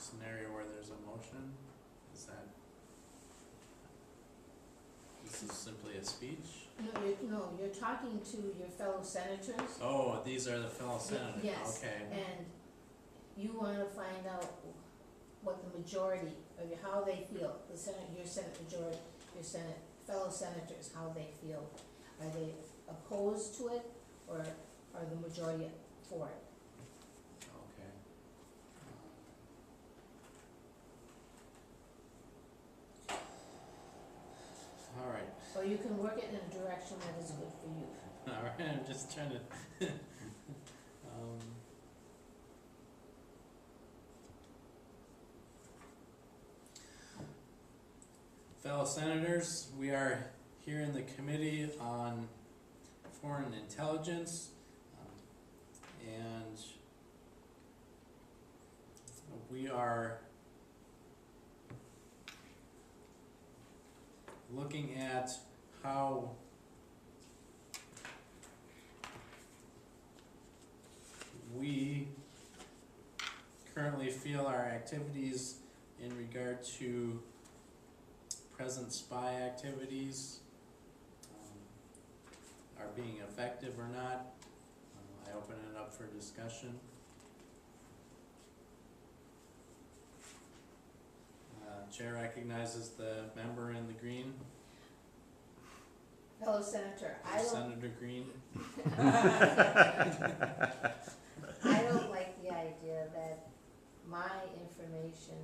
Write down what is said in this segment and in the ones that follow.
scenario where there's a motion? Is that, this is simply a speech? No, you're talking to your fellow senators. Oh, these are the fellow senators, Yes, okay. and you wanna find out what the majority, how they feel, your Senate majority, your fellow senators, how they feel. Are they opposed to it, or are the majority for it? Okay. All right, Or you can work it in a direction that is good for you. all right, I'm just trying to, fellow senators, we are here in the Committee on Foreign Intelligence, and we are looking at how we currently feel our activities in regard to present spy activities are being effective or not. I open it up for discussion. Chair recognizes the member in the green. Fellow senator, Senator Green. I don't like the idea that my information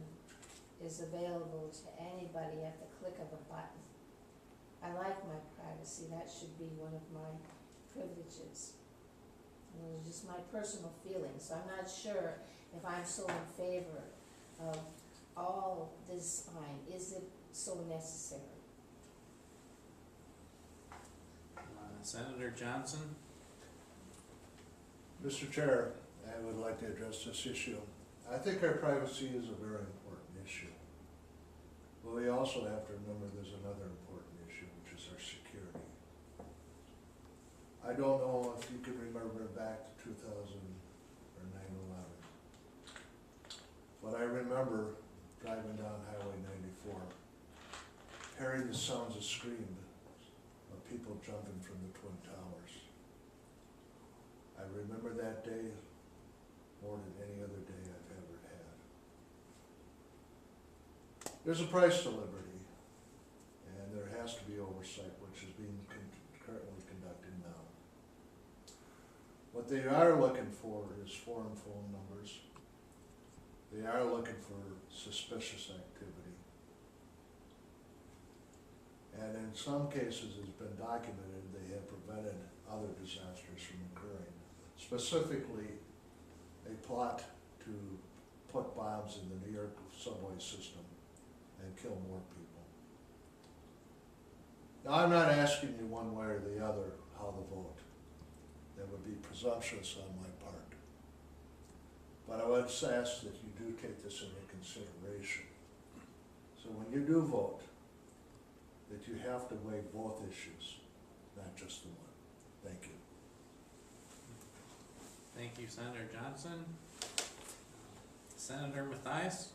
is available to anybody at the click of a button. I like my privacy, that should be one of my privileges. And it's just my personal feelings, so I'm not sure if I'm so in favor of all this spying. Is it so necessary? Senator Johnson. Mr. Chair, I would like to address this issue. I think our privacy is a very important issue. But we also have to remember there's another important issue, which is our security. I don't know if you can remember back to 2000 or 9/11. But I remember driving down Highway 94, hearing the sounds of screams of people jumping from the Twin Towers. I remember that day more than any other day I've ever had. There's a price to liberty, and there has to be oversight, which is being currently conducted now. What they are looking for is foreign phone numbers. They are looking for suspicious activity. And in some cases, it's been documented, they have prevented other disasters from occurring. Specifically, a plot to put bombs in the New York subway system and kill more people. Now, I'm not asking you one way or the other how to vote. That would be presumptuous on my part. But I would ask that you do take this into consideration. So when you do vote, that you have to weigh both issues, not just the one. Thank you. Thank you, Senator Johnson. Senator Mathias.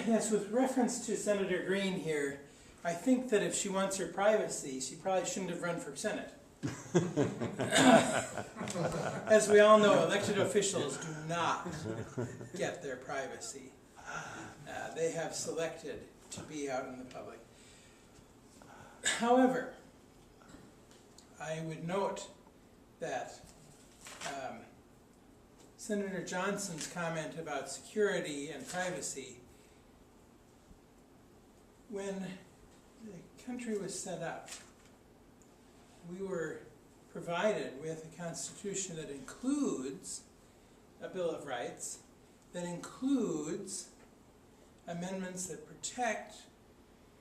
Yes, with reference to Senator Green here, I think that if she wants her privacy, she probably shouldn't have run for Senate. As we all know, elected officials do not get their privacy. They have selected to be out in the public. However, I would note that Senator Johnson's comment about security and privacy, when the country was set up, we were provided with a constitution that includes a Bill of Rights, that includes amendments that protect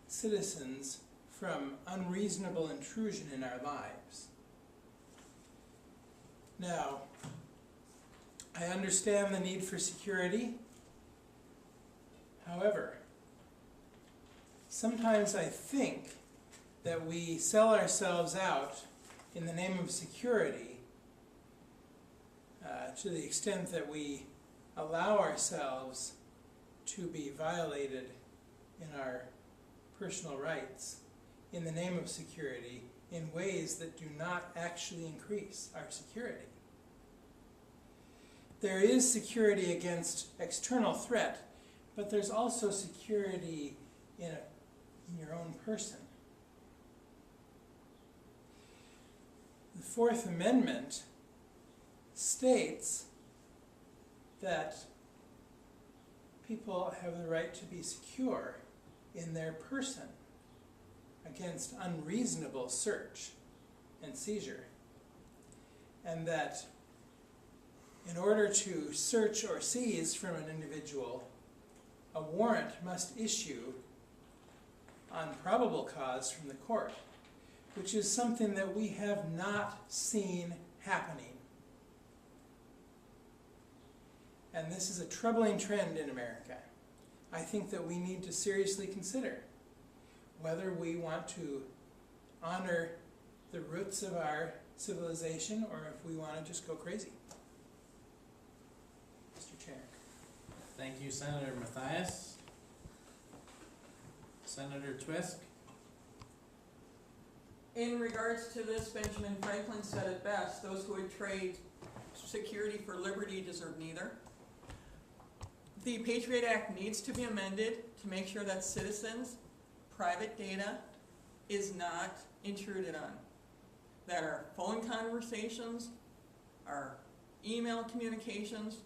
citizens from unreasonable intrusion in our lives. Now, I understand the need for security. However, sometimes I think that we sell ourselves out in the name of security to the extent that we allow ourselves to be violated in our personal rights in the name of security in ways that do not actually increase our security. There is security against external threat, but there's also security in your own person. The Fourth Amendment states that people have the right to be secure in their person against unreasonable search and seizure, and that in order to search or seize from an individual, a warrant must issue on probable cause from the court, which is something that we have not seen happening. And this is a troubling trend in America. I think that we need to seriously consider whether we want to honor the roots of our civilization or if we want to just go crazy. Mr. Chair. Thank you, Senator Mathias. Senator Twisk? In regards to this, Benjamin Franklin said it best: those who would trade security for liberty deserve neither. The Patriot Act needs to be amended to make sure that citizens' private data is not intruded on. That our phone conversations, our email communications,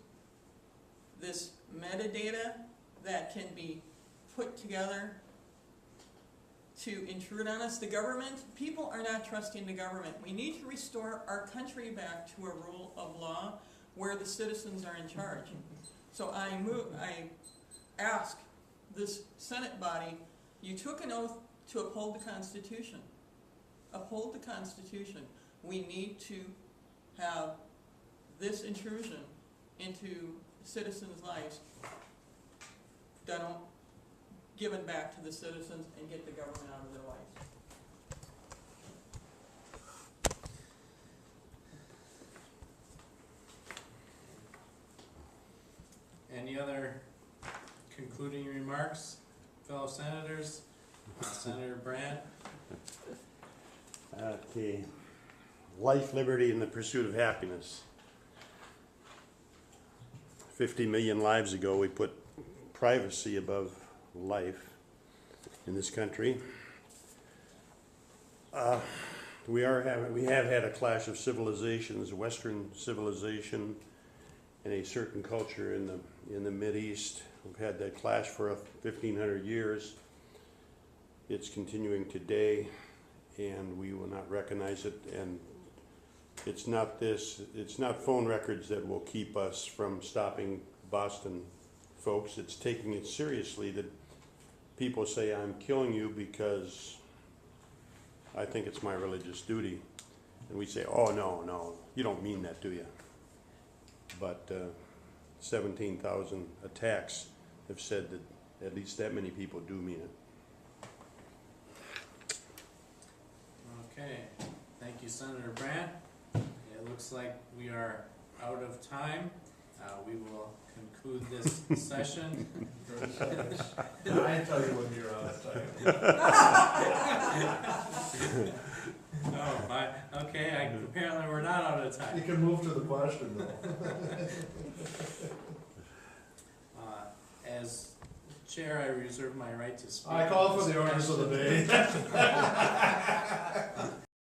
this metadata that can be put together to intrude on us. The government, people are not trusting the government. We need to restore our country back to a rule of law where the citizens are in charge. So I ask this Senate body, you took an oath to uphold the Constitution. Uphold the Constitution. We need to have this intrusion into citizens' lives given back to the citizens and get the government out of their lives. Any other concluding remarks, fellow senators? Senator Brandt? Okay. Life, liberty, and the pursuit of happiness. 50 million lives ago, we put privacy above life in this country. We have had a clash of civilizations, Western civilization and a certain culture in the Mideast. We've had that clash for 1,500 years. It's continuing today, and we will not recognize it. And it's not phone records that will keep us from stopping Boston folks. It's taking it seriously that people say, I'm killing you because I think it's my religious duty. And we say, oh, no, you don't mean that, do you? But 17,000 attacks have said that at least that many people do mean it. Okay, thank you, Senator Brandt. It looks like we are out of time. We will conclude this session. I tell you when you're out of time. Oh, okay, apparently we're not out of You time. can move to the question though. As chair, I reserve my right to speak. I call for the orders of the day.